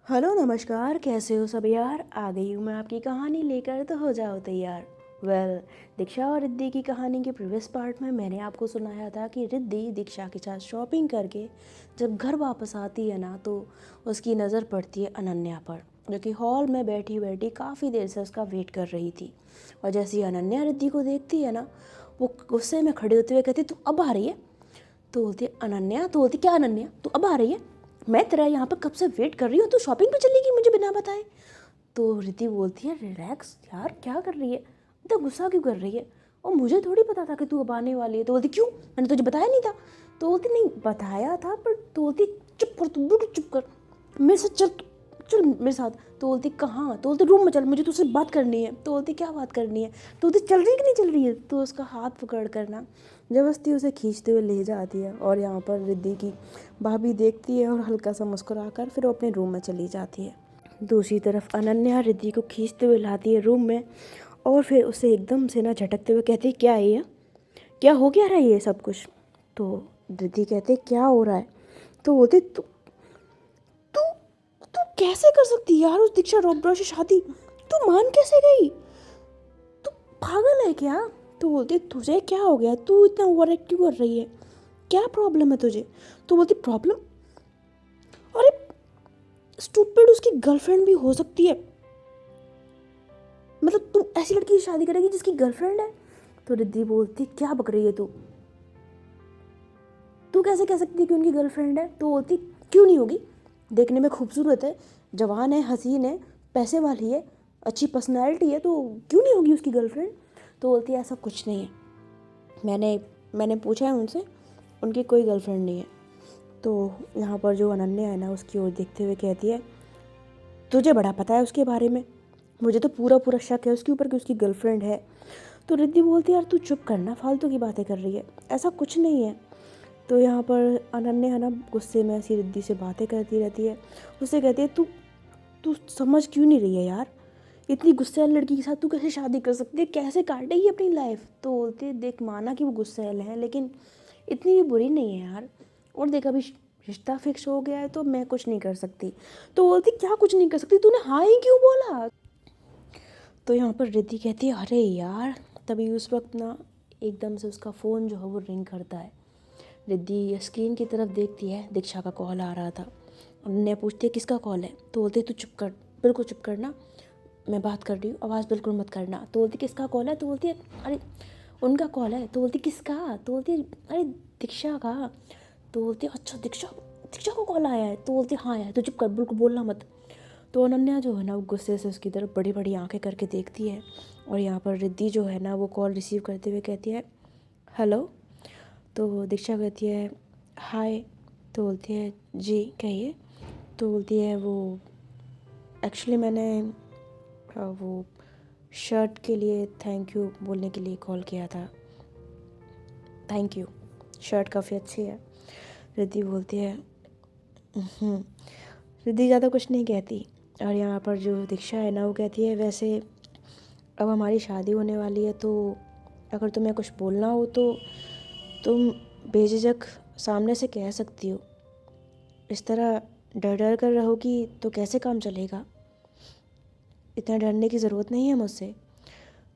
Hello नमस्कार, कैसे हो सब यार। आ गई हूँ मैं आपकी कहानी लेकर, तो हो जाओ तैयार। दीक्षा और रिद्धि की कहानी के प्रीवियस पार्ट में मैंने आपको सुनाया था कि रिद्धि दीक्षा के साथ शॉपिंग करके जब घर वापस आती है ना, तो उसकी नज़र पड़ती है अनन्या पर, जो कि हॉल में बैठी बैठी काफ़ी देर से उसका वेट कर रही थी। और जैसे ही अनन्या रिद्धि को देखती है ना, वो गुस्से में खड़े होते हुए कहती, तू अब आ रही है। तो बोलती अनन्या, तो बोलती क्या अनन्या, तू अब आ रही है? मैं तेरा यहाँ पर कब से वेट कर रही हूँ, तू शॉपिंग पे चलेगी मुझे बिना बताए? तो रिद्धि बोलती है, रिलैक्स यार, क्या कर रही है, इतना गुस्सा क्यों कर रही है? और मुझे थोड़ी पता था कि तू अब आने वाली है। तो बोलती क्यों, मैंने तुझे बताया नहीं था? तो बोलती नहीं बताया था, पर तो बोलती चुप कर, तू बिल्कुल चुप कर, मेरे साथ चल, चल मेरे साथ। तो बोलती कहाँ? तो बोलती रूम में चल, मुझे तुझसे बात करनी है। तो बोलती क्या बात करनी है? तो बोलती चल रही है कि नहीं चल रही है? तो उसका हाथ पकड़ कर ना जबरदस्ती उसे खींचते हुए ले जाती है। और यहाँ पर रिद्धि की भाभी देखती है और हल्का सा मुस्कुराकर फिर वो अपने रूम में चली जाती है। दूसरी तरफ अनन्या रिद्धि को खींचते हुए लाती है रूम में, और फिर उसे एकदम से ना झटकते हुए कहती है, क्या है ये, क्या हो क्या रहा है ये सब कुछ? तो रिद्धि कहते क्या हो रहा है? तो बोलते तू तू तू कैसे कर सकती यार उस दीक्षा रोबरा से शादी? तू मान कैसे गई? तू पागल है क्या? तो बोलती तुझे क्या हो गया, तू इतना ओवर एक्ट क्यों कर रही है, क्या प्रॉब्लम है तुझे? तो बोलती प्रॉब्लम, अरे स्टूपिड, उसकी गर्लफ्रेंड भी हो सकती है, मतलब तुम ऐसी लड़की से शादी करेगी जिसकी गर्लफ्रेंड है? तो रिद्धि बोलती क्या बक रही है तू, तू कैसे कह सकती है कि उनकी गर्लफ्रेंड है? तो बोलती क्यों नहीं होगी, देखने में खूबसूरत है, जवान है, हसीन है, पैसे वाली है, अच्छी पर्सनैलिटी है, तो क्यों नहीं होगी उसकी गर्लफ्रेंड? तो बोलती है ऐसा कुछ नहीं है, मैंने मैंने पूछा है उनसे, उनकी कोई गर्लफ्रेंड नहीं है। तो यहाँ पर जो अनन्या है ना, उसकी ओर देखते हुए कहती है, तुझे बड़ा पता है उसके बारे में, मुझे तो पूरा पूरा शक है उसके ऊपर कि उसकी गर्लफ्रेंड है। तो रिद्धि बोलती है यार तू चुप करना, फालतू की बातें कर रही है, ऐसा कुछ नहीं है। तो यहाँ पर अनन्या है ना, गुस्से में ऐसी रिद्धि से बातें करती रहती है। उससे कहती है तू तू समझ क्यों नहीं रही है यार, इतनी गुस्सैल लड़की के साथ तू कैसे शादी कर सकती है, कैसे काटेगी अपनी लाइफ? तो बोलती है देख, माना कि वो गुस्सैल है, लेकिन इतनी भी बुरी नहीं है यार, और देख अभी रिश्ता फिक्स हो गया है तो मैं कुछ नहीं कर सकती। तो बोलती क्या कुछ नहीं कर सकती, तूने हाँ ही क्यों बोला? तो यहाँ पर रिद्धि कहती है अरे यार, तभी उस वक्त ना एकदम से उसका फ़ोन जो है वो रिंग करता है। रिद्धि स्क्रीन की तरफ देखती है, दीक्षा का कॉल आ रहा था। उन्हें पूछती है किसका कॉल है? तो बोलती तू चुप कर, बिल्कुल चुप करना, मैं बात कर रही हूँ, आवाज़ बिल्कुल मत करना। तो बोलती किसका कॉल है? तो बोलती है अरे उनका कॉल है। तो बोलती किसका? तो बोलती अरे दीक्षा का। तो बोलती अच्छा दीक्षा, दीक्षा को कॉल आया है? तो बोलती हाँ आया है, तो चुप कर, बिल्कुल बोलना मत। तो अनन्या जो है ना, वो गुस्से से उसकी तरफ बड़ी बड़ी आंखें करके देखती है। और यहाँ पर रिद्धि जो है ना, वो कॉल रिसीव करते हुए कहती है हेलो। तो दीक्षा कहती है हाय। तो बोलती है जी कहिए। तो बोलती है वो एक्चुअली मैंने वो शर्ट के लिए थैंक यू बोलने के लिए कॉल किया था, थैंक यू, शर्ट काफ़ी अच्छी है। रिद्धि बोलती है रिद्धि ज़्यादा कुछ नहीं कहती। और यहाँ पर जो दीक्षा है ना, वो कहती है वैसे अब हमारी शादी होने वाली है, तो अगर तुम्हें कुछ बोलना हो तो तुम बेझिझक सामने से कह सकती हो, इस तरह डर डर कर रहोगी तो कैसे काम चलेगा, इतना डरने की ज़रूरत नहीं है मुझसे।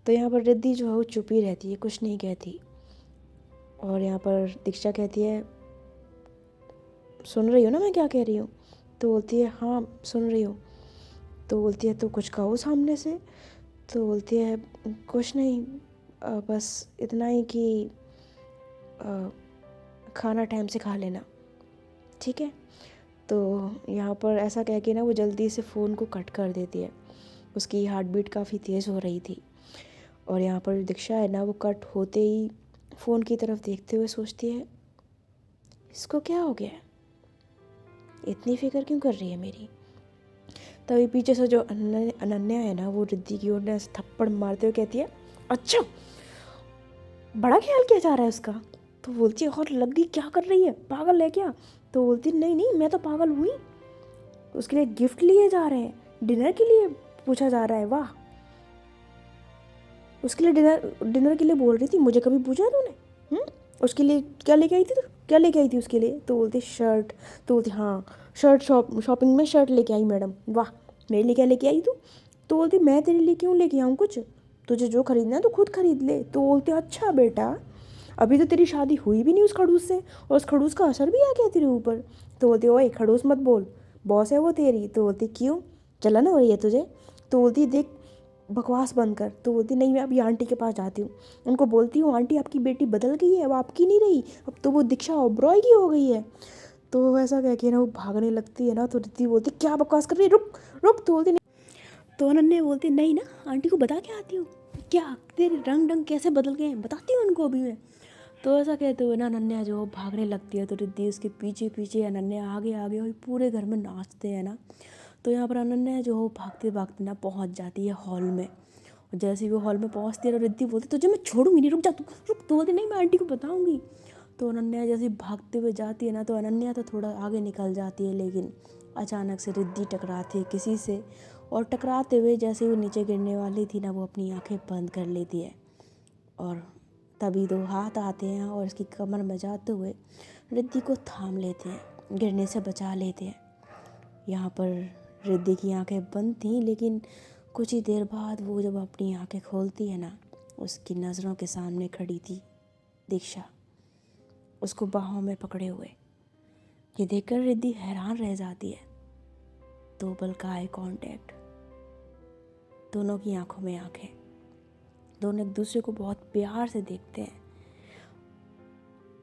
तो यहाँ पर रिद्धि जो है वो चुप ही रहती है, कुछ नहीं कहती। और यहाँ पर दीक्षा कहती है सुन रही हो ना मैं क्या कह रही हूँ? तो बोलती है हाँ सुन रही हूँ। तो बोलती है तो कुछ कहो सामने से। तो बोलती है कुछ नहीं, बस इतना ही कि खाना टाइम से खा लेना, ठीक है? तो यहाँ पर ऐसा कह के ना वो जल्दी से फ़ोन को कट कर देती है। उसकी हार्ट बीट काफ़ी तेज़ हो रही थी। और यहाँ पर दीक्षा है ना, वो कट होते ही फ़ोन की तरफ देखते हुए सोचती है इसको क्या हो गया है, इतनी फिक्र क्यों कर रही है मेरी? तभी पीछे से जो अनन्या है ना, वो रिद्धि की ओर ने थप्पड़ मारते हुए कहती है अच्छा, बड़ा ख्याल किया जा रहा है उसका? तो बोलती है और लग गई, क्या कर रही है, पागल है क्या? तो बोलती नहीं नहीं, मैं तो पागल हुई, उसके लिए गिफ्ट लिए जा रहे हैं, डिनर के लिए पूछा जा रहा है, वाह। उसके लिए डिनर डिनर के लिए बोल रही थी, मुझे कभी पूछा तूने? उसके लिए क्या लेके आई थी, तो क्या लेके आई थी उसके लिए? तो बोलती शर्ट। तो बोलती हाँ, शॉपिंग में शर्ट लेके आई मैडम, वाह मेरे लिए क्या लेके आई तू? तो बोलती मैं तेरे लिए क्यों लेके आऊँ कुछ, तुझे जो खरीदना है तो खुद खरीद ले। तो बोलते अच्छा बेटा, अभी तो तेरी शादी हुई भी नहीं उस खड़ूस से, और उस खड़ूस का असर भी आ गया तेरे ऊपर। तो बोलती ओए खड़ूस मत बोल, बॉस है वो तेरी। तो बोलती क्यों, जलन हो रही है तुझे? तो बोलती देख बकवास बंद कर। तो बोलती नहीं मैं अभी आंटी के पास जाती हूँ, उनको बोलती हूँ आंटी आपकी बेटी बदल गई है, अब आपकी नहीं रही, अब तो वो दीक्षा ओबरॉय की हो गई है। तो वैसा कह के ना वो भागने लगती है ना, तो रिद्धि बोलती क्या बकवास कर रही है, रुक रुक। तो बोलती नहीं, तो अनन्या बोलती नहीं ना आंटी को बता के आती हूँ, क्या तेरे रंग ढंग कैसे बदल गए हैं बताती हूँ उनको अभी मैं। तो ऐसा कहते हुए ना अनन्या जो भागने लगती है, तो रिद्धि उसके पीछे पीछे, अनन्या आगे आगे, और पूरे घर में नाचते हैं ना। तो यहाँ पर अनन्या जो हो भागते भागते ना पहुँच जाती है हॉल में। और जैसे ही वो हॉल में पहुँचती है तो रिद्धि बोलती तुझे मैं छोड़ूंगी नहीं, रुक जा तू रुक। तो बोलती नहीं मैं आंटी को बताऊंगी। तो अनन्या जैसे भागते हुए जाती है ना, तो अनन्या तो थोड़ा आगे निकल जाती है, लेकिन अचानक से रिद्धि टकराती है किसी से, और टकराते हुए जैसे वो नीचे गिरने वाली थी ना, वो अपनी आंखें बंद कर लेती है। और तभी दो हाथ आते हैं और उसकी कमर में जाते हुए रिद्धि को थाम लेते हैं, गिरने से बचा लेते हैं। यहाँ पर रिद्धि की आंखें बंद थीं, लेकिन कुछ ही देर बाद वो जब अपनी आंखें खोलती है ना, उसकी नज़रों के सामने खड़ी थी दीक्षा, उसको बाहों में पकड़े हुए। ये देखकर रिद्धि हैरान रह जाती है। दो पल का आई कांटेक्ट, दोनों की आंखों में आंखें, दोनों एक दूसरे को बहुत प्यार से देखते हैं।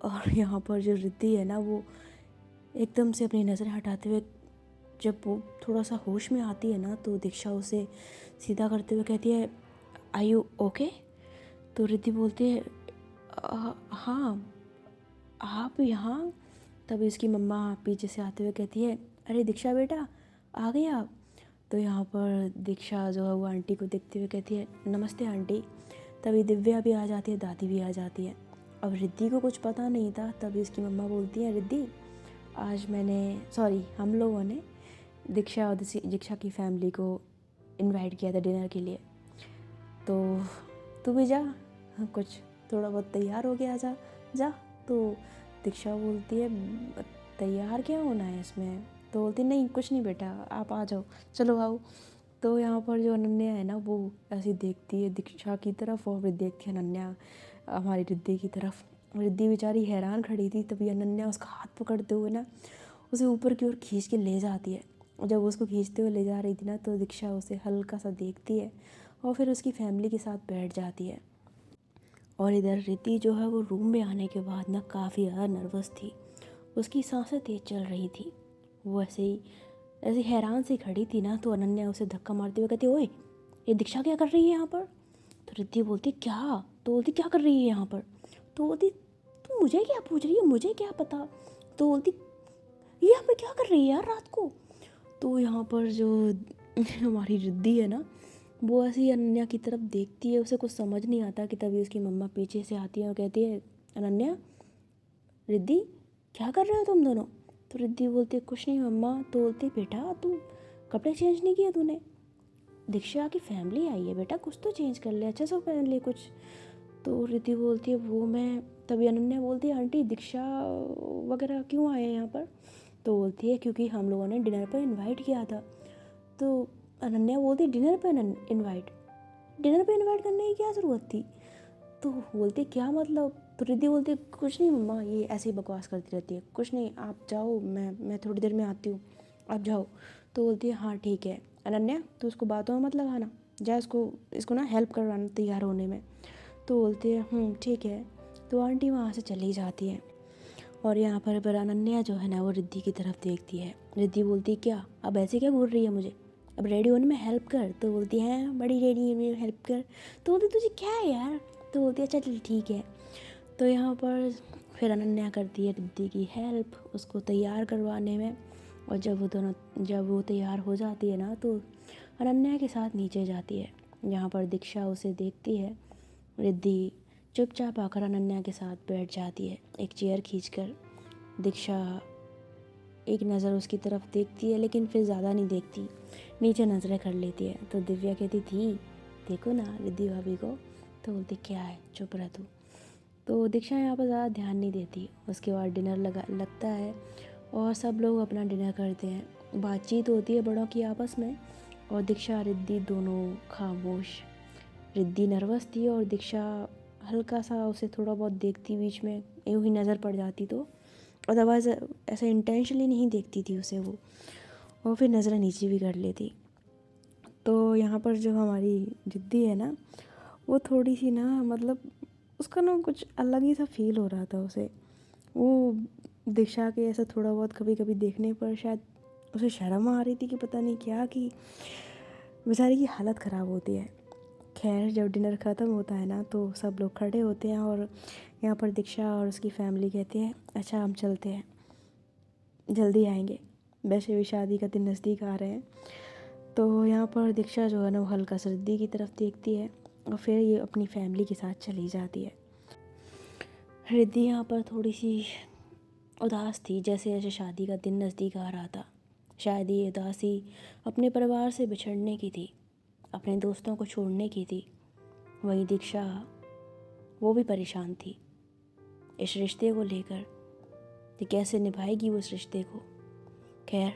और यहाँ पर जो रिद्धि है ना, वो एकदम से अपनी नज़रें हटाते हुए, जब वो थोड़ा सा होश में आती है ना, तो दीक्षा उसे सीधा करते हुए कहती है आर यू ओके? तो रिद्धि बोलती है हाँ आप यहाँ? तभी उसकी मम्मा पीछे से आते हुए कहती है अरे दीक्षा बेटा आ गए आप? तो यहाँ पर दीक्षा जो है वो आंटी को देखते हुए कहती है नमस्ते आंटी। तभी दिव्या भी आ जाती है, दादी भी आ जाती है। अब रिद्धि को कुछ पता नहीं था, तभी उसकी मम्मा बोलती है रिद्धि आज हम लोगों ने दीक्षा और दीक्षा की फैमिली को इनवाइट किया था डिनर के लिए, तो तू भी जा, कुछ थोड़ा बहुत तैयार हो गया जा जा। तो दीक्षा बोलती है तैयार क्या होना है इसमें? तो बोलती नहीं कुछ नहीं बेटा, आप आ जाओ, चलो आओ। तो यहाँ पर जो अनन्या है ना, वो ऐसी देखती है दीक्षा की तरफ, और फिर देखती है अनन्या हमारी रिद्धि की तरफ। रिद्धि बेचारी हैरान खड़ी थी, तभी अनन्या उसका हाथ पकड़ते हुए ना उसे ऊपर की ओर खींच के ले जाती है। जब उसको खींचते हुए ले जा रही थी ना, तो दीक्षा उसे हल्का सा देखती है और फिर उसकी फैमिली के साथ बैठ जाती है। और इधर रिद्धि जो है वो रूम में आने के बाद ना काफ़ी ज़्यादा नर्वस थी, उसकी सांसें तेज चल रही थी। वो ऐसे हैरान सी खड़ी थी ना, तो अनन्या उसे धक्का मारते हुए कहती ओए ये दीक्षा क्या कर रही है यहाँ पर? तो रिद्धि बोलती क्या? तो बोलती क्या कर रही है यहाँ पर? तो बोलती तू मुझे क्या पूछ रही है, मुझे क्या पता? तो बोलती ये यहाँ पे क्या कर रही है यार रात को? तो यहाँ पर जो हमारी रिद्धि है ना, वो ऐसी अनन्या की तरफ देखती है, उसे कुछ समझ नहीं आता कि तभी उसकी मम्मा पीछे से आती है और कहती है अनन्या रिद्धि क्या कर रहे हो तुम दोनों? तो रिद्धि बोलती है कुछ नहीं मम्मा। तो बोलती बेटा तू कपड़े चेंज नहीं किए तूने, दीक्षा की फैमिली आई है बेटा, कुछ तो चेंज कर ले, अच्छे से पहन ले कुछ। तो रिद्धि बोलती है वो मैं। तभी अनन्या बोलती है आंटी दीक्षा वगैरह क्यों आए हैं यहाँ पर? तो बोलती है क्योंकि हम लोगों ने डिनर पर इनवाइट किया था। तो अनन्या बोलती डिनर पर इनवाइट करने की क्या ज़रूरत थी? तो बोलती क्या मतलब? तो रिद्धि बोलती कुछ नहीं मम्मा, ये ऐसे ही बकवास करती रहती है, कुछ नहीं आप जाओ, मैं थोड़ी देर में आती हूँ, आप जाओ। तो बोलती है हाँ ठीक है अनन्या, तो उसको बातों में मत लगाना, जा इसको ना हेल्प करवाना तैयार होने में। तो बोलती है ठीक है। तो आंटी वहाँ से चली जाती है। और यहाँ पर अनन्या जो है ना, वो रिद्धि की तरफ देखती है। रिद्धि बोलती क्या अब ऐसे क्या घूर रही है मुझे, अब रेडी होने में हेल्प कर। तो बोलती है बड़ी रेडी है मेरी हेल्प कर। तो बोलती तुझे क्या है यार? तो बोलती है अच्छा चल ठीक है। तो यहाँ पर फिर अनन्या करती है रिद्धि की हेल्प उसको तैयार करवाने में। और जब वो तैयार हो जाती है ना, तो अनन्या के साथ नीचे जाती है। यहाँ पर दीक्षा उसे देखती है। रिद्धि चुपचाप आकर अनन्या के साथ बैठ जाती है एक चेयर खींचकर। दीक्षा एक नज़र उसकी तरफ देखती है, लेकिन फिर ज़्यादा नहीं देखती, नीचे नज़रें कर लेती है। तो दिव्या कहती थी देखो ना रिद्धि भाभी को। तो बोलती क्या है चुप रह तू। तो दीक्षा यहाँ पर ज़्यादा ध्यान नहीं देती। उसके बाद डिनर लगता है और सब लोग अपना डिनर करते हैं। बातचीत होती है बड़ों की आपस में, और दीक्षा रिद्धि दोनों खामोश। रिद्धि नर्वस थी और दीक्षा हल्का सा उसे थोड़ा बहुत देखती, बीच में यूँ ही नज़र पड़ जाती तो, अदरवाइज़ ऐसे इंटेंशनली नहीं देखती थी उसे वो, और फिर नज़रें नीचे भी कर लेती। तो यहाँ पर जो हमारी रिद्धि है ना, वो थोड़ी सी ना, मतलब उसका ना कुछ अलग ही सा फील हो रहा था उसे। वो दीक्षा के ऐसा थोड़ा बहुत कभी कभी देखने पर शायद उसे शर्म आ रही थी कि पता नहीं क्या, कि बेचारी की हालत ख़राब होती है। खैर, जब डिनर ख़त्म होता है ना, तो सब लोग खड़े होते हैं और यहाँ पर दीक्षा और उसकी फैमिली कहती है अच्छा हम चलते हैं, जल्दी आएंगे, वैसे भी शादी का दिन नज़दीक आ रहे हैं। तो यहाँ पर दीक्षा जो है ना, वो हल्का सा रिद्धि की तरफ देखती है और फिर ये अपनी फैमिली के साथ चली जाती है। रिद्धि यहाँ पर थोड़ी सी उदास थी, जैसे जैसे शादी का दिन नज़दीक आ रहा था। शायद ये उदासी अपने परिवार से बिछड़ने की थी, अपने दोस्तों को छोड़ने की थी। वही दीक्षा, वो भी परेशान थी इस रिश्ते को लेकर कि कैसे निभाएगी वो इस रिश्ते को। खैर,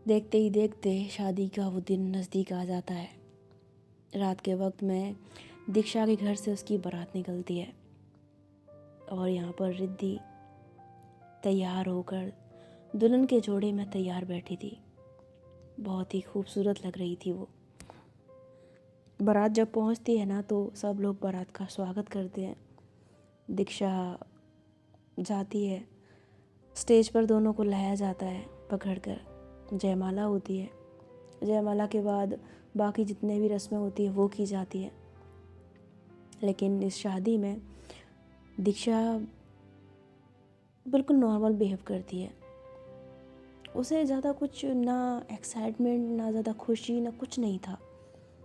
देखते ही देखते शादी का वो दिन नज़दीक आ जाता है। रात के वक्त में दीक्षा के घर से उसकी बारात निकलती है और यहाँ पर रिद्धि तैयार होकर दुल्हन के जोड़े में तैयार बैठी थी। बहुत ही खूबसूरत लग रही थी वो। बारात जब पहुँचती है ना, तो सब लोग बारात का स्वागत करते हैं। दीक्षा जाती है, स्टेज पर दोनों को लाया जाता है पकड़कर, जयमाला होती है। जयमाला के बाद बाकी जितने भी रस्में होती है वो की जाती है। लेकिन इस शादी में दीक्षा बिल्कुल नॉर्मल बिहेव करती है। उसे ज़्यादा कुछ ना एक्साइटमेंट, ना ज़्यादा खुशी, ना कुछ नहीं था।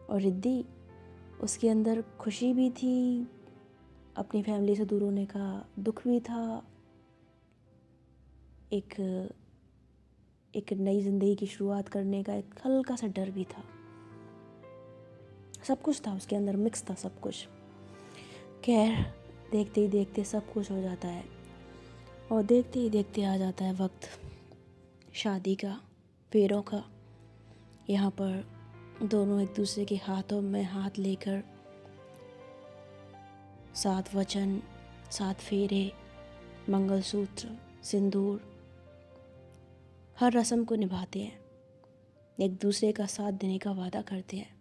और रिद्धि, उसके अंदर खुशी भी थी, अपनी फैमिली से दूर होने का दुख भी था, एक नई ज़िंदगी की शुरुआत करने का एक हल्का सा डर भी था। सब कुछ था उसके अंदर, मिक्स था सब कुछ। खैर, देखते ही देखते सब कुछ हो जाता है और देखते ही देखते आ जाता है वक्त शादी का, फेरों का। यहाँ पर दोनों एक दूसरे के हाथों में हाथ लेकर 7 वचन, 7 फेरे, मंगलसूत्र, सिंदूर, हर रस्म को निभाते हैं, एक दूसरे का साथ देने का वादा करते हैं।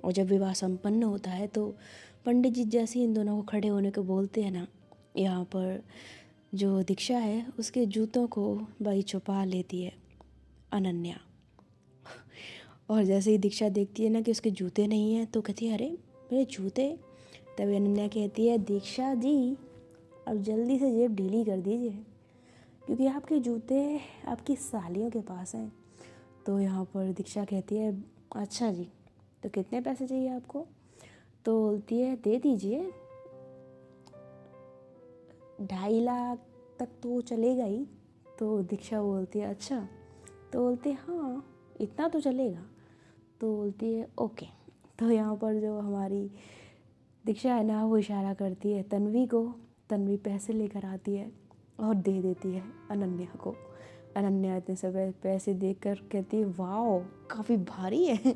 और जब विवाह संपन्न होता है तो पंडित जी जैसे ही इन दोनों को खड़े होने को बोलते हैं ना, यहाँ पर जो दीक्षा है उसके जूतों को भाई छुपा लेती है अनन्या। और जैसे ही दीक्षा देखती है ना कि उसके जूते नहीं हैं, तो कहती है अरे मेरे जूते। तभी अनन्या कहती है दीक्षा जी, अब जल्दी से जेब ढीली कर दीजिए, क्योंकि आपके जूते आपकी सालियों के पास हैं। तो यहाँ पर दीक्षा कहती है अच्छा जी, तो कितने पैसे चाहिए आपको? तो बोलती है दे दीजिए, 2.5 लाख तक तो चलेगा ही। तो दीक्षा बोलती है अच्छा। तो बोलती है हाँ इतना तो चलेगा। तो बोलती है ओके। तो यहाँ पर जो हमारी दीक्षा है ना, वो इशारा करती है तन्वी को। तन्वी पैसे लेकर आती है और दे देती है अनन्या को। अनन्या इतने सब पैसे देखकर कहती है वाओ काफ़ी भारी है।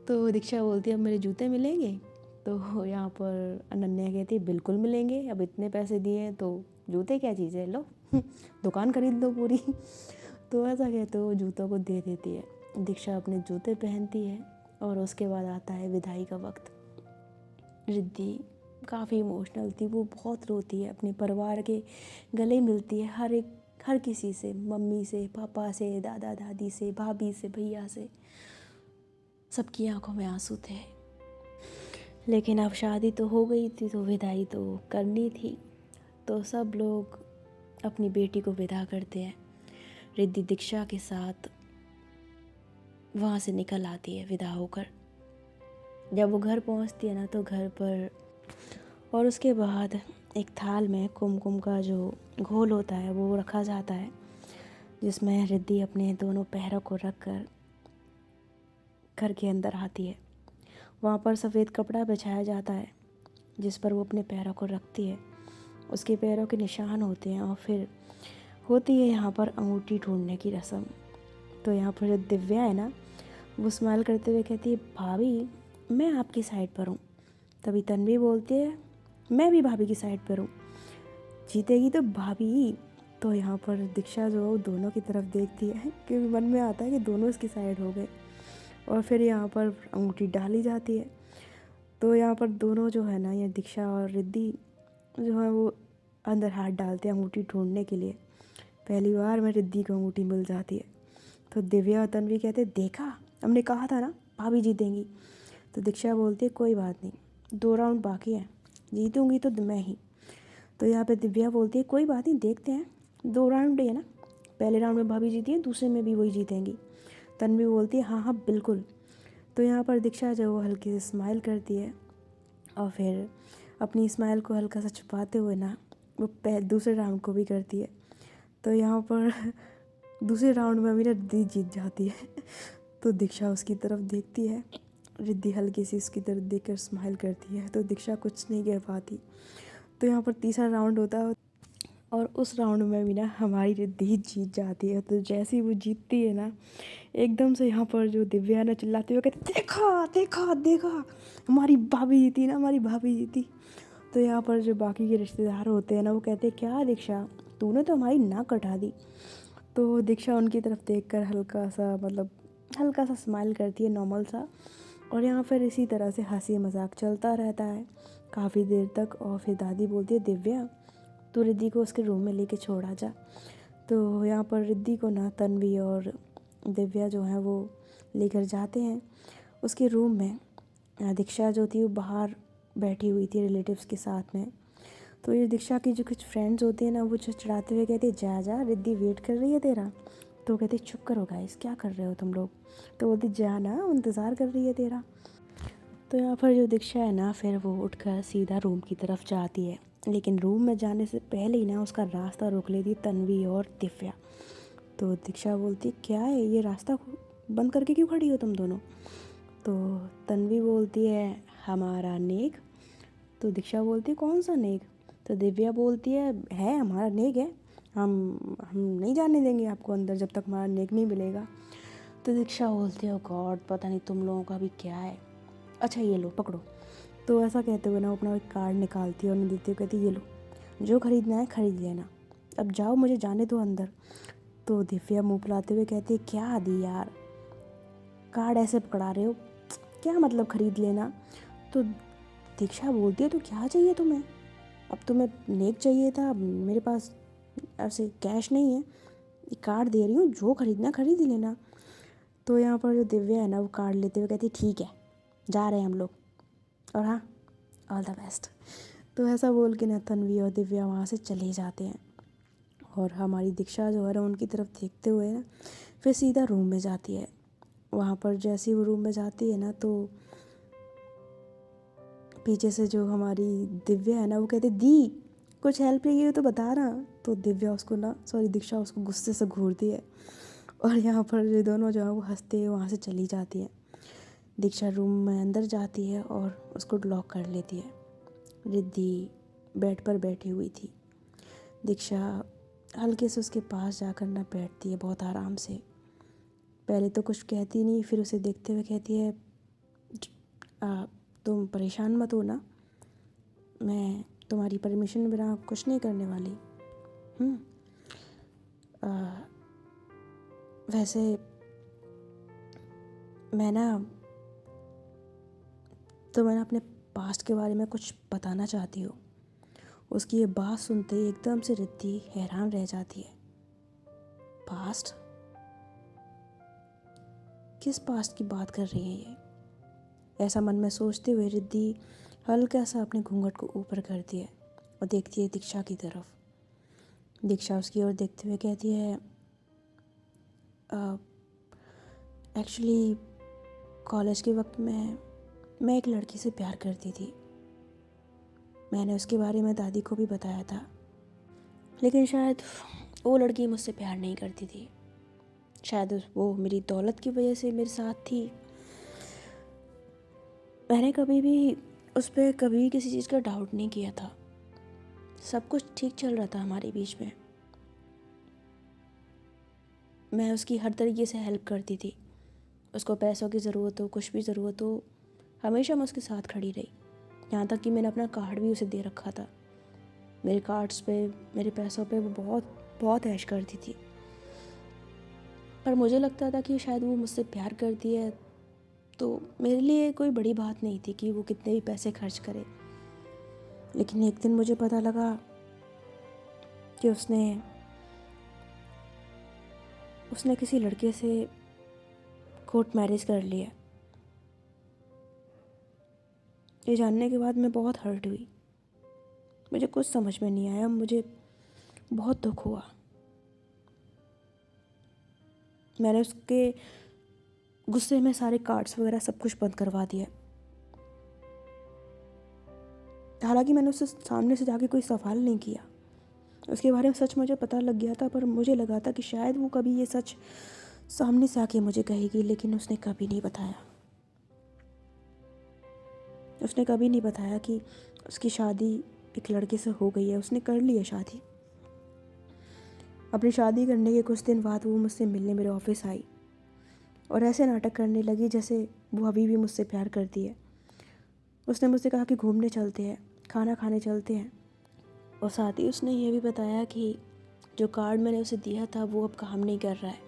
तो दीक्षा बोलती है अब मेरे जूते मिलेंगे? तो यहाँ पर अनन्या कहती है बिल्कुल मिलेंगे, अब इतने पैसे दिए हैं तो जूते क्या चीज़ है, लो दुकान खरीद लो पूरी। तो ऐसा कहते वो जूतों को दे देती है। दीक्षा अपने जूते पहनती है और उसके बाद आता है विदाई का वक्त। रिद्धि काफ़ी इमोशनल थी, वो बहुत रोती है, अपने परिवार के गले मिलती है, हर किसी से, मम्मी से, पापा से, दादा दादी से, भाभी से, भैया से, सबकी आंखों में आंसू थे। लेकिन अब शादी तो हो गई थी, तो विदाई तो करनी थी। तो सब लोग अपनी बेटी को विदा करते हैं। रिद्धि दीक्षा के साथ वहाँ से निकल आती है विदा होकर। जब वो घर पहुँचती है ना, तो घर पर और उसके बाद एक थाल में कुमकुम का जो घोल होता है वो रखा जाता है, जिसमें रिद्धि अपने दोनों पैरों को रख कर घर के अंदर आती है। वहाँ पर सफ़ेद कपड़ा बिछाया जाता है जिस पर वो अपने पैरों को रखती है। उसके पैरों के निशान होते हैं और फिर होती है यहाँ पर अंगूठी ढूंढने की रस्म। तो यहाँ पर जो दिव्या है ना, वो स्माइल करते हुए कहती है, भाभी मैं आपकी साइड पर हूँ। तभी तन्वी बोलती है, मैं भी भाभी की साइड पर हूँ, जीतेगी तो भाभी। तो यहाँ पर दीक्षा जो है वो दोनों की तरफ देखती है, क्योंकि मन में आता है कि दोनों इसकी साइड हो गए। और फिर यहाँ पर अंगूठी डाली जाती है। तो यहाँ पर दोनों जो है ना, ये दीक्षा और रिद्धि जो है वो अंदर हाथ डालते हैं अंगूठी ढूंढने के लिए। पहली बार में रिद्धि को अंगूठी मिल जाती है। तो दिव्या और तन्वी कहते, देखा हमने कहा था ना भाभी जीतेंगी। तो दीक्षा बोलती है, कोई बात नहीं, 2 राउंड बाकी हैं, जीतूंगी तो मैं ही। तो यहाँ पे दिव्या बोलती है, कोई बात नहीं, देखते हैं, 2 राउंड है ना, पहले राउंड में भाभी जीती है, दूसरे में भी वही जीतेंगी। तन्वी बोलती है, हाँ हाँ बिल्कुल। तो यहाँ पर दीक्षा जो वो हल्की से स्माइल करती है, और फिर अपनी स्माइल को हल्का सा छुपाते हुए ना वो दूसरे राउंड को भी करती है। तो यहाँ पर दूसरे राउंड में मेरा रिद्धि जीत जाती है। तो दीक्षा उसकी तरफ देखती है, रिद्धि हल्की सी उसकी तरफ देखकर स्माइल करती है, तो दीक्षा कुछ नहीं कह पाती। तो यहाँ पर तीसरा राउंड होता है, और उस राउंड में भी ना हमारी रिद्धि जीत जाती है। तो जैसे ही वो जीतती है ना, एकदम से यहाँ पर जो दिव्या ना चिल्लाते हुए कहते, देखा देखा देखा, हमारी भाभी जीती ना, हमारी भाभी जीती। तो यहाँ पर जो बाकी के रिश्तेदार होते हैं ना, वो कहते हैं, क्या दीक्षा तूने तो हमारी नाक कटा दी। तो दीक्षा उनकी तरफ देखकर हल्का सा स्माइल करती है, नॉर्मल सा। और यहाँ फिर इसी तरह से हंसी मजाक चलता रहता है काफ़ी देर तक। और फिर दादी बोलती है, दिव्या तू रिद्धि को उसके रूम में लेके छोड़ा जा। तो यहाँ पर रिद्धि को ना तन्वी और दिव्या जो है वो लेकर जाते हैं उसके रूम में। दीक्षा जो थी वो बाहर बैठी हुई थी रिलेटिव्स के साथ में। तो ये दीक्षा की जो कुछ फ्रेंड्स होते हैं ना, वो चिढ़ाते हुए कहते, जा जा रिद्धि वेट कर रही है तेरा। तो कहते, चुप करो गाइस, क्या कर रहे हो तुम लोग। तो बोलती, जा ना, इंतज़ार कर रही है तेरा। तो यहाँ पर जो दीक्षा है ना, फिर वो उठकर सीधा रूम की तरफ जाती है, लेकिन रूम में जाने से पहले ही ना उसका रास्ता रोक लेती तन्वी और दिव्या। तो दीक्षा बोलती, क्या है ये, रास्ता बंद करके क्यों खड़ी हो तुम दोनों। तो तन्वी बोलती है, हमारा नेक। तो दीक्षा बोलती है, कौन सा नेक। तो दिव्या बोलती है हमारा नेक है, हम नहीं जाने देंगे आपको अंदर जब तक हमारा नेक नहीं मिलेगा। तो दीक्षा बोलती है, गॉड पता नहीं तुम लोगों का भी क्या है, अच्छा ये लो पकड़ो। तो ऐसा कहते हुए ना वो अपना एक कार्ड निकालती है और उन्हें देती है, कहती, ये लो, जो खरीदना है खरीद लेना, अब जाओ मुझे जाने दो अंदर। तो दिव्या मुँह फुलाते हुए कहती है, क्या आदि यार, कार्ड ऐसे पकड़ा रहे हो, क्या मतलब खरीद लेना। तो दीक्षा बोलती है, तो क्या चाहिए तुम्हें, अब तुम्हें नेक चाहिए था, अब मेरे पास ऐसे कैश नहीं है, कार्ड दे रही हूँ, जो खरीदना खरीद लेना। तो यहाँ पर जो दिव्या है ना वो कार्ड लेते हुए कहती, ठीक है जा रहे हैं हम लोग, और हाँ ऑल द बेस्ट। तो ऐसा बोल के ना तन्वी और दिव्या वहाँ से चले जाते हैं। और हमारी दीक्षा जो है ना उनकी तरफ देखते हुए ना फिर सीधा रूम में जाती है। वहाँ पर जैसे ही वो रूम में जाती है ना, तो पीछे से जो हमारी दिव्या है ना वो कहती, दी कुछ हेल्प चाहिए हो तो बता ना। तो दीक्षा उसको गुस्से से घूरती है, और यहाँ पर ये दोनों जो है वो हंसते हुए वहाँ से चली जाती है। दीक्षा रूम में अंदर जाती है और उसको लॉक कर लेती है। रिद्धि बेड पर बैठी हुई थी। दीक्षा हल्के से उसके पास जाकर ना बैठती है बहुत आराम से। पहले तो कुछ कहती नहीं, फिर उसे देखते हुए कहती है, तुम परेशान मत हो ना, मैं तुम्हारी परमिशन बिना कुछ नहीं करने वाली। वैसे मैं ना अपने पास्ट के बारे में कुछ बताना चाहती हूँ। उसकी ये बात सुनते ही एकदम से रिद्धि हैरान रह जाती है। पास्ट? किस पास्ट की बात कर रही है ये? ऐसा मन में सोचते हुए रिद्धि हल्का सा अपने घूंघट को ऊपर करती है और देखती है दीक्षा की तरफ। दीक्षा उसकी ओर देखते हुए कहती है, एक्चुअली कॉलेज के वक्त में मैं एक लड़की से प्यार करती थी। मैंने उसके बारे में दादी को भी बताया था, लेकिन शायद वो लड़की मुझसे प्यार नहीं करती थी। शायद वो मेरी दौलत की वजह से मेरे साथ थी। मैंने कभी भी उस पर कभी किसी चीज़ का डाउट नहीं किया था। सब कुछ ठीक चल रहा था हमारे बीच में। मैं उसकी हर तरीके से हेल्प करती थी। उसको पैसों की ज़रूरत हो, कुछ भी ज़रूरत हो, हमेशा मैं उसके साथ खड़ी रही। यहाँ तक कि मैंने अपना कार्ड भी उसे दे रखा था। मेरे कार्ड्स पे, मेरे पैसों पे वो बहुत बहुत ऐश करती थी। पर मुझे लगता था कि शायद वो मुझसे प्यार करती है, तो मेरे लिए कोई बड़ी बात नहीं थी कि वो कितने भी पैसे खर्च करे। लेकिन एक दिन मुझे पता लगा कि उसने किसी लड़के से कोर्ट मैरिज कर लिया। ये जानने के बाद मैं बहुत हर्ट हुई। मुझे कुछ समझ में नहीं आया, मुझे बहुत दुख हुआ। मैंने उसके गुस्से में सारे कार्ड्स वगैरह सब कुछ बंद करवा दिया। हालांकि मैंने उससे सामने से जाके कोई सवाल नहीं किया। उसके बारे में सच मुझे पता लग गया था, पर मुझे लगा था कि शायद वो कभी ये सच सामने से आके मुझे कहेगी, लेकिन उसने कभी नहीं बताया। उसने कभी नहीं बताया कि उसकी शादी एक लड़के से हो गई है। उसने कर ली है शादी। अपनी शादी करने के कुछ दिन बाद वो मुझसे मिलने मेरे ऑफिस आई और ऐसे नाटक करने लगी जैसे वो अभी भी मुझसे प्यार करती है। उसने मुझसे कहा कि घूमने चलते हैं, खाना खाने चलते हैं, और साथ ही उसने ये भी बताया कि जो कार्ड मैंने उसे दिया था वो अब काम नहीं कर रहा है।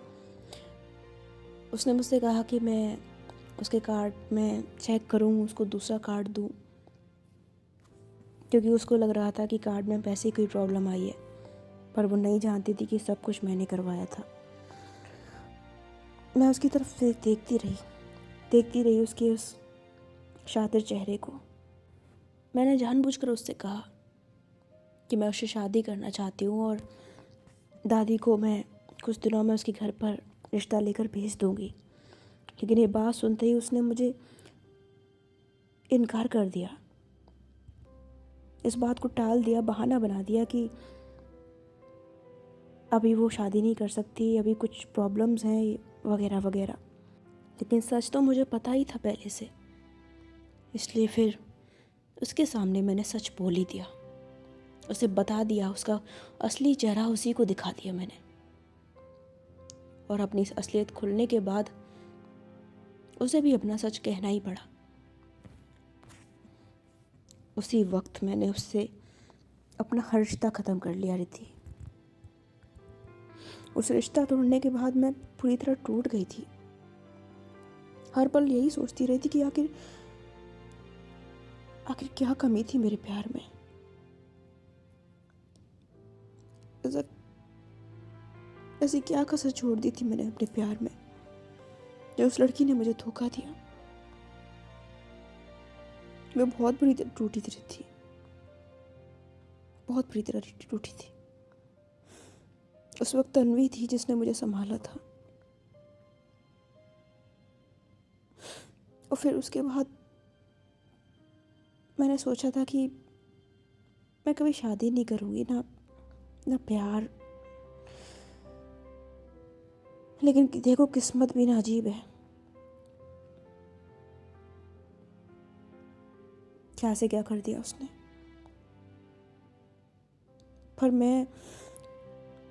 उसने मुझसे कहा कि मैं उसके कार्ड में चेक करूँ, उसको दूसरा कार्ड दूँ, क्योंकि उसको लग रहा था कि कार्ड में पैसे की प्रॉब्लम आई है, पर वो नहीं जानती थी कि सब कुछ मैंने करवाया था। मैं उसकी तरफ से देखती रही उसके उस शातिर चेहरे को। मैंने जानबूझकर उससे कहा कि मैं उससे शादी करना चाहती हूँ और दादी को मैं कुछ दिनों में उसके घर पर रिश्ता लेकर भेज दूँगी। लेकिन ये बात सुनते ही उसने मुझे इनकार कर दिया। इस बात को टाल दिया, बहाना बना दिया कि अभी वो शादी नहीं कर सकती, अभी कुछ प्रॉब्लम्स हैं वगैरह वगैरह। लेकिन सच तो मुझे पता ही था पहले से, इसलिए फिर उसके सामने मैंने सच बोल ही दिया। उसे बता दिया, उसका असली चेहरा उसी को दिखा दिया मैंने। और अपनी असलियत खुलने के बाद उसे भी अपना सच कहना ही पड़ा। उसी वक्त मैंने उससे अपना हर रिश्ता ख़त्म कर लिया रिद्धि। उस रिश्ता तोड़ने के बाद मैं पूरी तरह टूट गई थी। हर पल यही सोचती रही थी कि आखिर क्या कमी थी मेरे प्यार में। ऐसी क्या कसर छोड़ दी थी मैंने अपने प्यार में, जो उस लड़की ने मुझे धोखा दिया। मैं बहुत बुरी तरह टूटी थी, बहुत बुरी तरह टूटी थी। उस वक्त तन्वी थी जिसने मुझे संभाला था, और फिर उसके बाद मैंने सोचा था कि मैं कभी शादी नहीं करूँगी, ना प्यार। लेकिन देखो, किस्मत भी ना अजीब है, क्या से क्या कर दिया उसने। पर मैं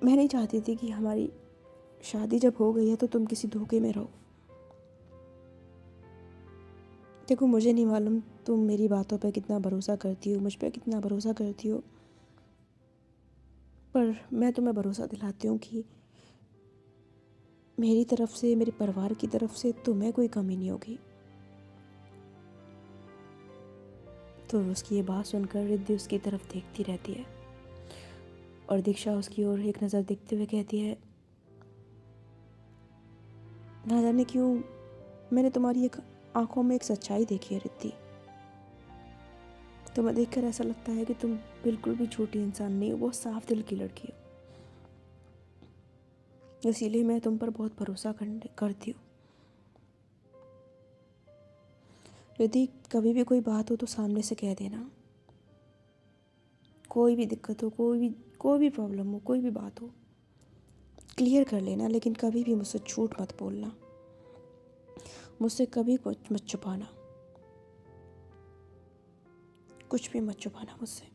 नहीं चाहती थी कि हमारी शादी जब हो गई है तो तुम किसी धोखे में रहो। देखो, मुझे नहीं मालूम तुम मेरी बातों पे कितना भरोसा करती हो, मुझ पे कितना भरोसा करती हो, पर मैं तुम्हें भरोसा दिलाती हूँ कि मेरी तरफ से, मेरे परिवार की तरफ से तुम्हें कोई कमी नहीं होगी। तो उसकी ये बात सुनकर रिद्धि उसकी तरफ देखती रहती है और दीक्षा उसकी ओर एक नज़र देखते हुए कहती है, ना जाने क्यों मैंने तुम्हारी एक आंखों में एक सच्चाई देखी है रिद्धि। तुम्हें देखकर ऐसा लगता है कि तुम बिल्कुल भी झूठी इंसान नहीं हो, बहुत साफ दिल की लड़की हो। इसीलिए मैं तुम पर बहुत भरोसा करती हूँ। यदि कभी भी कोई बात हो तो सामने से कह देना। कोई भी दिक्कत हो, कोई भी प्रॉब्लम हो, कोई भी बात हो, क्लियर कर लेना, लेकिन कभी भी मुझसे झूठ मत बोलना, मुझसे कभी कुछ मत छुपाना, कुछ भी मत छुपाना मुझसे,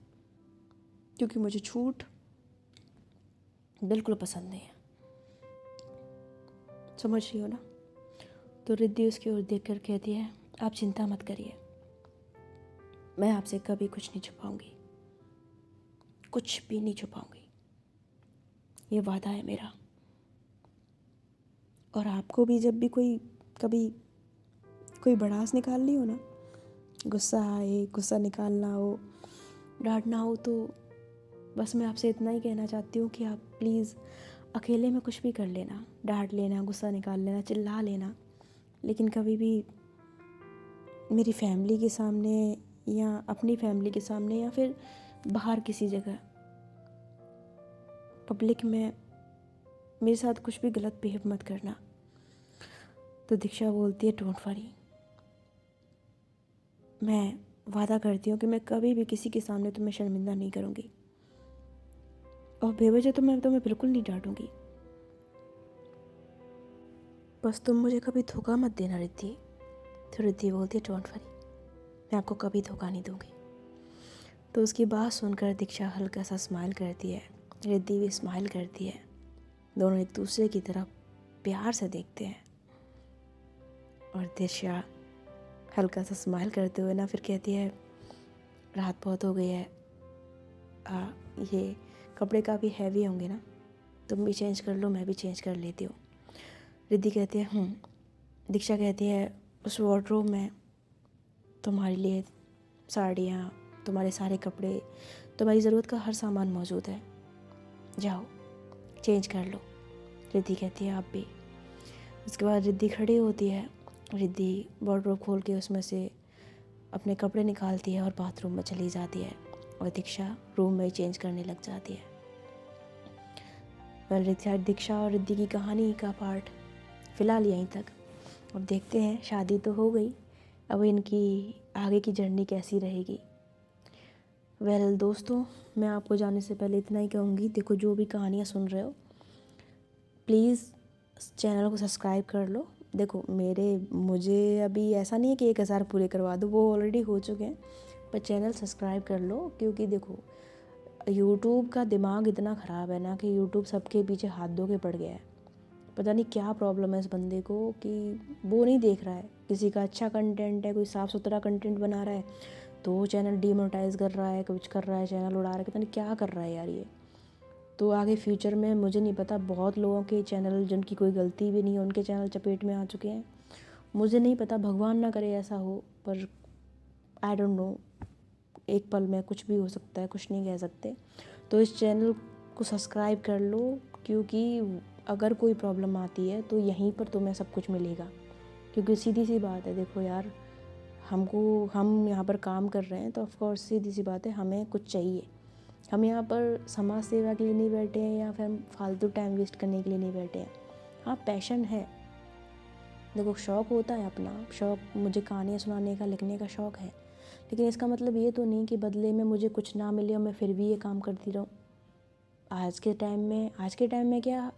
क्योंकि मुझे झूठ बिल्कुल पसंद नहीं है। समझ रही हो ना? तो रिद्धि उसकी ओर देख कर कहती है, आप चिंता मत करिए, मैं आपसे कभी कुछ नहीं छुपाऊंगी, कुछ भी नहीं छुपाऊंगी, ये वादा है मेरा। और आपको भी जब भी कभी कोई भड़ास निकालनी हो ना, गुस्सा आए, गुस्सा निकालना हो, डांटना हो, तो बस मैं आपसे इतना ही कहना चाहती हूँ कि आप प्लीज़ अकेले में कुछ भी कर लेना, डांट लेना, गुस्सा निकाल लेना, चिल्ला लेना, लेकिन कभी भी मेरी फैमिली के सामने या अपनी फैमिली के सामने या फिर बाहर किसी जगह पब्लिक में मेरे साथ कुछ भी गलत बिहेव मत करना। तो दीक्षा बोलती है, डोंट वरी, मैं वादा करती हूँ कि मैं कभी भी किसी के सामने तुम्हें शर्मिंदा नहीं करूँगी, और बेवजह तो मैं तुम्हें बिल्कुल नहीं डांटूंगी। बस तुम मुझे कभी धोखा मत देना रिद्धि। तो रिद्धि बोलती है, डोंट वरी, मैं आपको कभी धोखा नहीं दूंगी। तो उसकी बात सुनकर दीक्षा हल्का सा स्माइल करती है, रिद्धि भी स्माइल करती है, दोनों एक दूसरे की तरफ प्यार से देखते हैं। और दीक्षा हल्का सा स्माइल करते हुए ना फिर कहती है, रात बहुत हो गई है, ये कपड़े काफ़ी हैवी होंगे ना, तुम भी चेंज कर लो, मैं भी चेंज कर लेती हूँ। रिद्धि कहती है दीक्षा कहती है, उस वार्डरोब में तुम्हारे लिए साड़ियाँ, तुम्हारे सारे कपड़े, तुम्हारी ज़रूरत का हर सामान मौजूद है, जाओ चेंज कर लो। रिद्धि कहती है, आप भी। उसके बाद रिद्धि खड़ी होती है, रिद्धि वार्डरोब खोल के उसमें से अपने कपड़े निकालती है और बाथरूम में चली जाती है, और दीक्षा रूम में चेंज करने लग जाती है। दीक्षा और रिद्धि की कहानी का पार्ट फ़िलहाल यहीं तक। और देखते हैं, शादी तो हो गई, अब इनकी आगे की जर्नी कैसी रहेगी। दोस्तों, मैं आपको जाने से पहले इतना ही कहूँगी, देखो जो भी कहानियाँ सुन रहे हो प्लीज़ चैनल को सब्सक्राइब कर लो। देखो मुझे अभी ऐसा नहीं है कि 1000 पूरे करवा दो, वो ऑलरेडी हो चुके हैं, पर चैनल सब्सक्राइब कर लो, क्योंकि देखो यूट्यूब का दिमाग इतना ख़राब है ना कि यूट्यूब सबके पीछे हाथ धो के पड़ गया है। पता नहीं क्या प्रॉब्लम है इस बंदे को कि वो नहीं देख रहा है, किसी का अच्छा कंटेंट है, कोई साफ़ सुथरा कंटेंट बना रहा है तो वो चैनल डीमोनेटाइज़ कर रहा है, कुछ कर रहा है, चैनल उड़ा रहा है, पता नहीं क्या कर रहा है यार ये। तो आगे फ्यूचर में मुझे नहीं पता, बहुत लोगों के चैनल जिनकी कोई गलती भी नहीं है उनके चैनल चपेट में आ चुके हैं। मुझे नहीं पता, भगवान ना करे ऐसा हो, पर आई डोंट नो, एक पल में कुछ भी हो सकता है, कुछ नहीं कह सकते। तो इस चैनल को सब्सक्राइब कर लो, क्योंकि अगर कोई प्रॉब्लम आती है तो यहीं पर तुम्हें सब कुछ मिलेगा। क्योंकि सीधी सी बात है, देखो यार, हम यहाँ पर काम कर रहे हैं तो ऑफकोर्स सीधी सी बात है, हमें कुछ चाहिए। हम यहाँ पर समाज सेवा के लिए नहीं बैठे हैं या फिर हम फालतू टाइम वेस्ट करने के लिए नहीं बैठे हैं। हाँ, पैशन है, देखो शौक़ होता है अपना, शौक़ मुझे कहानियाँ सुनाने का, लिखने का शौक़ है, लेकिन इसका मतलब ये तो नहीं कि बदले में मुझे कुछ ना मिले और मैं फिर भी ये काम करती रहूँ। आज के टाइम में क्या,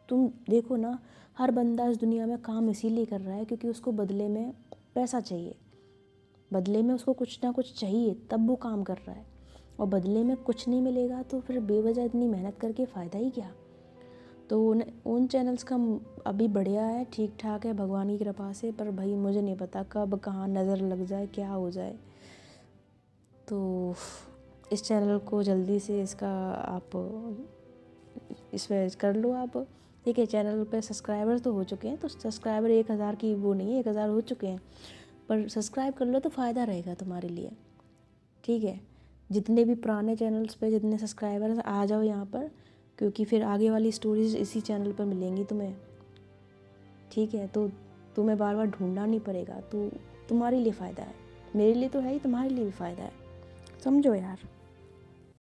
तुम देखो ना, हर बंदा इस दुनिया में काम इसीलिए कर रहा है क्योंकि उसको बदले में पैसा चाहिए, बदले में उसको कुछ ना कुछ चाहिए, तब वो काम कर रहा है। और बदले में कुछ नहीं मिलेगा तो फिर बेवजह इतनी मेहनत करके फ़ायदा ही क्या। तो उन चैनल्स का अभी बढ़िया है, ठीक ठाक है भगवान की कृपा से, पर भाई मुझे नहीं पता कब कहाँ नज़र लग जाए, क्या हो जाए। तो इस चैनल को जल्दी से इसका आप इसमें कर लो आप, ठीक है। चैनल पे सब्सक्राइबर तो हो चुके हैं, तो सब्सक्राइबर 1000 की वो नहीं है, 1000 हो चुके हैं, पर सब्सक्राइब कर लो तो फ़ायदा रहेगा तुम्हारे लिए, ठीक है। जितने भी पुराने चैनल्स पे जितने सब्सक्राइबर आ जाओ यहाँ पर, क्योंकि फिर आगे वाली स्टोरीज इसी चैनल पर मिलेंगी तुम्हें, ठीक है। तो तुम्हें बार बार ढूंढना नहीं पड़ेगा, तो तुम्हारे लिए फ़ायदा है, मेरे लिए तो है ही, तुम्हारे लिए भी फ़ायदा है, समझो यार।